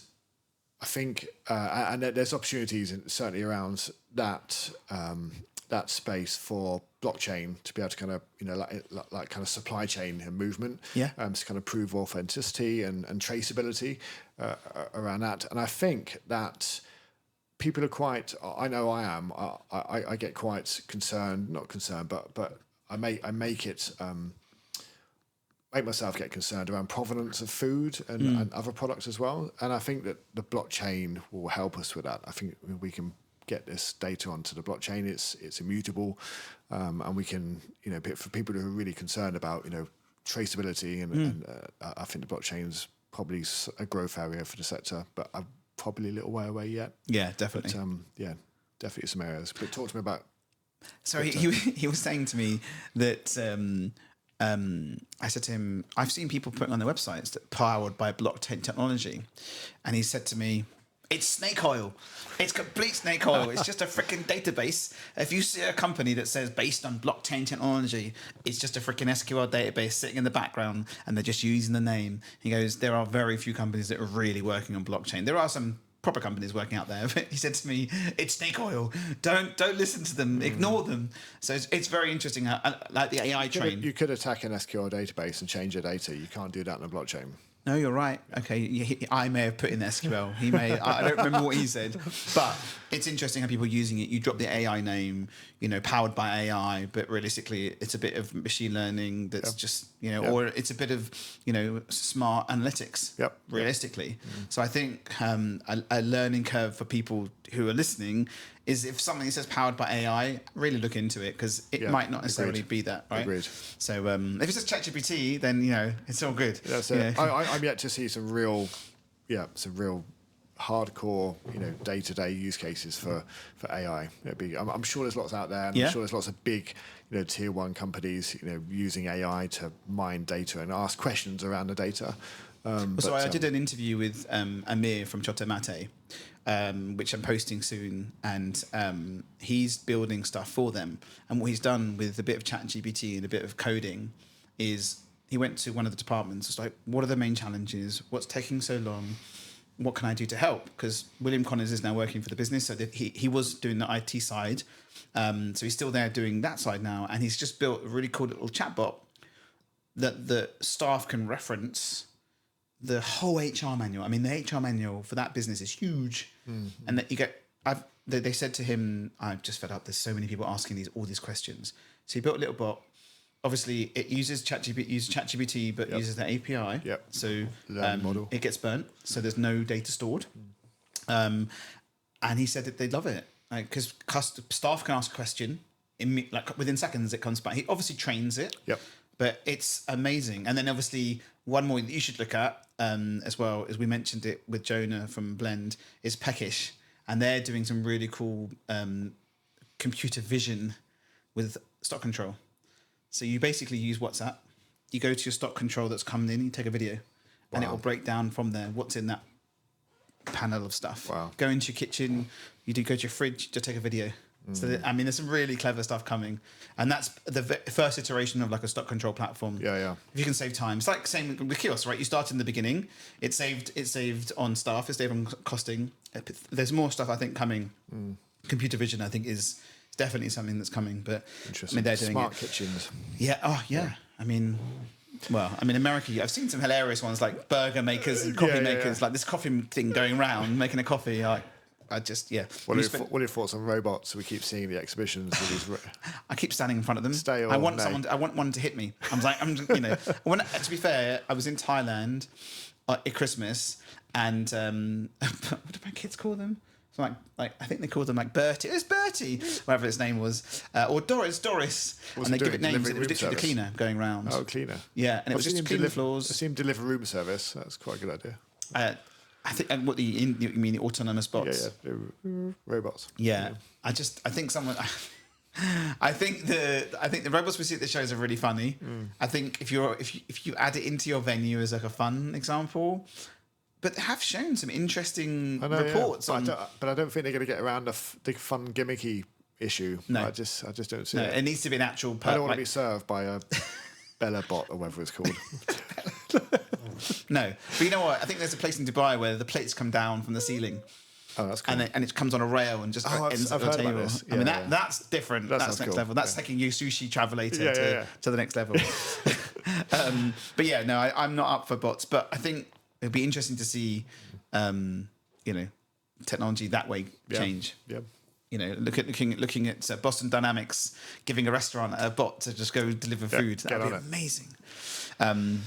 I think, and there's opportunities certainly around that space for blockchain to be able to kind of, like kind of supply chain and movement, to kind of prove authenticity and traceability around that. And I think that people are quite. I know I am. I get quite concerned, not concerned, but I make it. make myself get concerned around provenance of food and other products as well. And I think that the blockchain will help us with that. I think we can get this data onto the blockchain. It's immutable, and we can, for people who are really concerned about, traceability, and I think the blockchain's probably a growth area for the sector, but I'm probably a little way away yet. Yeah, definitely. But, definitely some areas. But talk to me about. So he was saying to me that I said to him, I've seen people putting on their websites that powered by blockchain technology, and he said to me, it's snake oil. It's complete snake oil. It's just a freaking database. If you see a company that says based on blockchain technology, it's just a freaking SQL database sitting in the background and they're just using the name. He goes, there are very few companies that are really working on blockchain. There are some proper companies working out there, but he said to me, it's snake oil. Don't listen to them. Ignore them. So it's very interesting how, like the AI train. You could attack an SQL database and change your data. You can't do that in a blockchain. No, you're right. Okay, I may have put in SQL. He may. I don't remember what he said, but it's interesting how people are using it. You drop the AI name, powered by AI, but realistically, it's a bit of machine learning that's just, or it's a bit of, smart analytics. Yep. Realistically, so I think a learning curve for people who are listening is if something says powered by AI, really look into it because it might not necessarily be that, right? Agreed. So if it says ChatGPT, then it's all good. That's it. I'm yet to see some real hardcore, day-to-day use cases for AI. I'm sure there's lots out there, and I'm sure there's lots of big, tier one companies, using AI to mine data and ask questions around the data. So I did an interview with Amir from Chotte Mate, which I'm posting soon, and he's building stuff for them. And what he's done with a bit of ChatGPT and a bit of coding is he went to one of the departments. It's like, what are the main challenges? What's taking so long? What can I do to help? Because William Connors is now working for the business, so that he was doing the IT side, so he's still there doing that side now, and he's just built a really cool little chatbot that the staff can reference the whole HR manual. I mean, the HR manual for that business is huge, and that you get. They said to him, "I've just fed up. There's so many people asking all these questions." So he built a little bot. Obviously, it uses ChatGPT, but uses the API. Yep. So model. It gets burnt, so there's no data stored. And he said that they love it because staff can ask a question within seconds. It comes back. He obviously trains it. Yep. But it's amazing. And then obviously one more that you should look at as well, as we mentioned it with Jonah from Blend, is Peckish. And they're doing some really cool computer vision with stock control. So you basically use WhatsApp. You go to your stock control that's coming in, you take a video, and it will break down from there what's in that panel of stuff. Wow. Go into your kitchen, go to your fridge, just take a video. So there's some really clever stuff coming, and that's the first iteration of like a stock control platform. Yeah. If you can save time, it's like same with Kiosks, right? You start in the beginning. It saved on staff. It saved on costing. There's more stuff I think coming. Computer vision, I think, is definitely something that's coming. But interesting. They're doing smart kitchens. Yeah. Oh, yeah. I mean, America. I've seen some hilarious ones like burger makers and coffee makers. Like this coffee thing going around making a coffee. I just, What are your thoughts on robots? We keep seeing the exhibitions with these. I keep standing in front of them. I want one to hit me. To be fair, I was in Thailand at Christmas, and what did my kids call them? So like I think they called them like Bertie. It was Bertie, whatever his name was, or Doris. And they give it names. It was literally the cleaner going round. Oh, cleaner. Yeah, and it was just to clean the floors. I seen deliver room service. That's quite a good idea. I think you mean the autonomous bots? Yeah, robots. Yeah, I think someone. I think the robots we see at the shows are really funny. I think if you add it into your venue as like a fun example, but they have shown some interesting reports on. But I don't think they're going to get around the fun gimmicky issue. No, I just don't see it. It needs to be an actual. I don't want to be served by a Bella bot or whatever it's called. No, but you know what? I think there's a place in Dubai where the plates come down from the ceiling. Oh, that's cool. And it comes on a rail and just ends up on the table. That's different. That's next cool. level. That's taking your sushi travelator to the next level. But yeah, no, I'm not up for bots. But I think it'd be interesting to see, technology that way change. Yeah. looking at Boston Dynamics giving a restaurant a bot to just go deliver food. That would be amazing.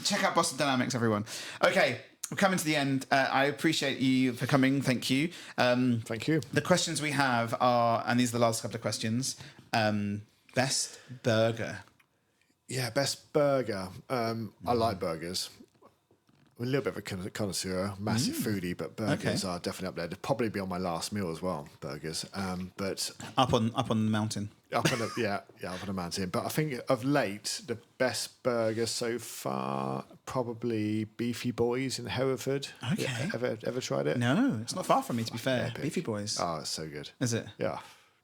Check out Boston Dynamics, everyone. Okay, we're coming to the end. I appreciate you for coming. Thank you. Thank you. The questions we have are, and these are the last couple of questions. Best burger. Yeah, best burger. I like burgers. I'm a little bit of a connoisseur, massive foodie, but burgers are definitely up there. They'd probably be on my last meal as well, burgers. But up on the mountain. Up on the mountain. But I think of late, the best burger so far, probably Beefy Boys in Hereford. Okay. Yeah, ever tried it? No, it's not far from me, to be fair. Epic. Beefy Boys. Oh, it's so good. Is it? Yeah,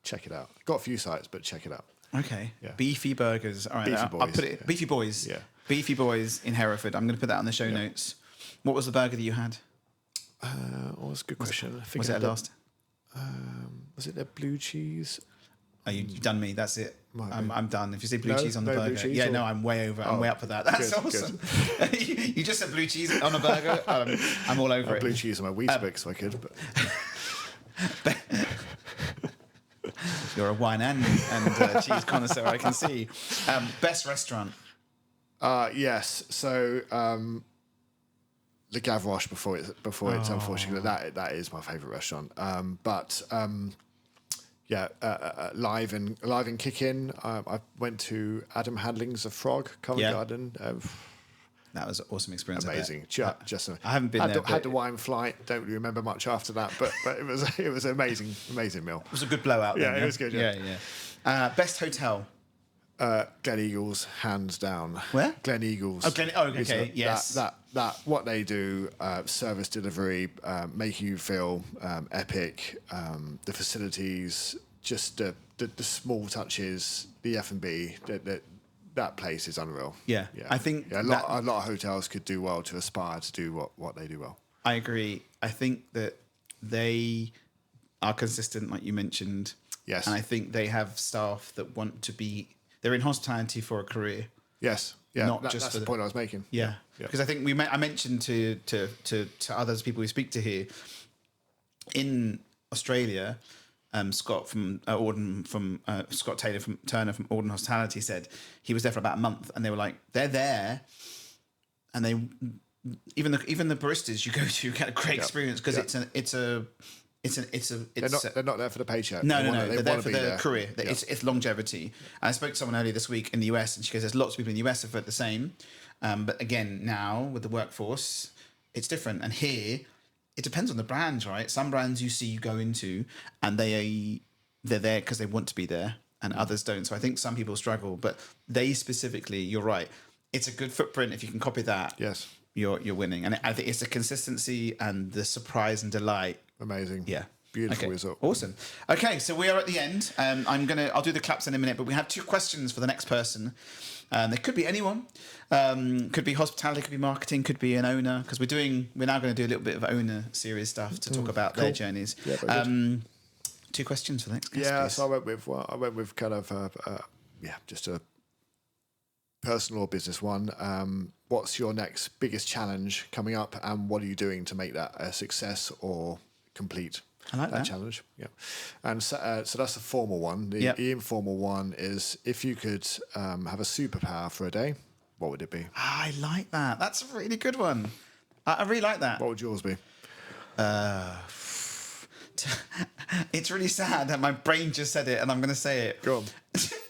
check it out. Got a few sites, but check it out. Okay. Yeah. Beefy Burgers. All right, Beefy I'll Boys. put it. Yeah. Beefy Boys. Yeah. Beefy Boys in Hereford. I'm going to put that on the show notes. What was the burger that you had? That's a good question. Was it last? Was it the blue cheese? Oh, you've done me. That's it. I'm done. If you say blue No, cheese on the no burger, blue cheese no, I'm way over. I'm way up for that. That's good, awesome. You just said blue cheese on a burger. I'm all over it. Blue cheese on my Weetabix, so I could. But. You're a wine and cheese connoisseur, I can see. Best restaurant. Yes. So Le Gavroche before it's unfortunately that is my favourite restaurant. Live and Kick-In. I went to Adam Handling's The Frog, Covent Garden. That was an awesome experience. Amazing. I haven't been there. Had the wine flight. Don't really remember much after that, but it was an amazing meal. It was a good blowout. Yeah, it was good. Yeah. Best hotel. Glen Eagles, hands down. Where? Glen Eagles. Oh, okay. Yes. That what they do, service delivery, making you feel epic. The facilities, just the small touches, the F&B. That place is unreal. Yeah. I think a lot of hotels could do well to aspire to do what they do well. I agree. I think that they are consistent, like you mentioned. Yes. And I think they have staff that want to be. They're in hospitality for a career. Yes. Yeah. Not That's the point I was making. Yeah. Because I think I mentioned to others people we speak to here in Australia. Scott from Scott Turner from Auden Hospitality said he was there for about a month, and they were like, they're there, and they even the baristas you go to get a great experience because they're not there for the paycheck. No, they're there for their career. It's longevity. And I spoke to someone earlier this week in the US, and she goes, "There's lots of people in the US who've felt the same, but again now with the workforce, it's different, and here." It depends on the brands, right? Some brands you go into and they're there because they want to be there, and others don't. So I think some people struggle, but they specifically, you're right. It's a good footprint. If you can copy that, yes, you're winning. And I think it's the consistency and the surprise and delight. Amazing. Yeah. Beautiful result. Awesome. Okay, so we are at the end. I'll do the claps in a minute, but we have 2 questions for the next person. There could be anyone. Could be hospitality, could be marketing, could be an owner, because we're now going to do a little bit of owner series stuff to talk about their journeys. Yeah, 2 questions for the next guest. Yeah, please. so I went with kind of just a personal or business one. What's your next biggest challenge coming up, and what are you doing to make that a success or complete? I like that challenge. Yeah, and so that's the formal one. The informal one is if you could have a superpower for a day, what would it be? I like that. That's a really good one. I really like that. What would yours be? It's really sad that my brain just said it, and I'm going to say it. Go on.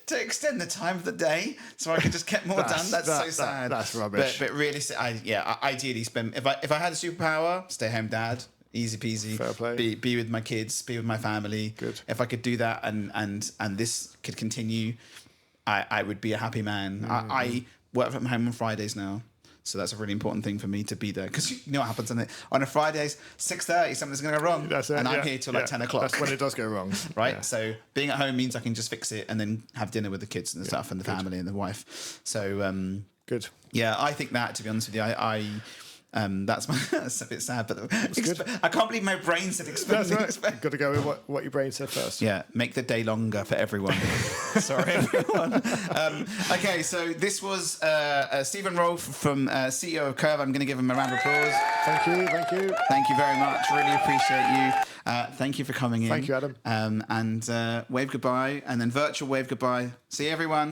To extend the time of the day, so I could just get more done. That's so sad. That's rubbish. But really, I ideally spend. If I had a superpower, stay home dad. Easy peasy. Fair play. Be with my kids, be with my family. Good. If I could do that and this could continue, I would be a happy man. Mm-hmm. I work from home on Fridays now, so that's a really important thing for me to be there, because you know what happens on a Fridays 6:30 something's going to go wrong. That's it, and I'm here till like 10 o'clock. That's when it does go wrong. Right. Yeah. So being at home means I can just fix it and then have dinner with the kids and the stuff and the family and the wife. So good. Yeah, I think that, to be honest with you, that's a bit sad, but I can't believe my brain said expect. That's right. You've got to go with what your brain said first. Yeah, make the day longer for everyone. Sorry, everyone. Okay, so this was Stephen Rolfe from CEO of Kurve. I'm going to give him a round of applause. Thank you. Thank you very much. Really appreciate you. Thank you for coming in. Thank you, Adam. And wave goodbye, and then virtual wave goodbye. See you, everyone.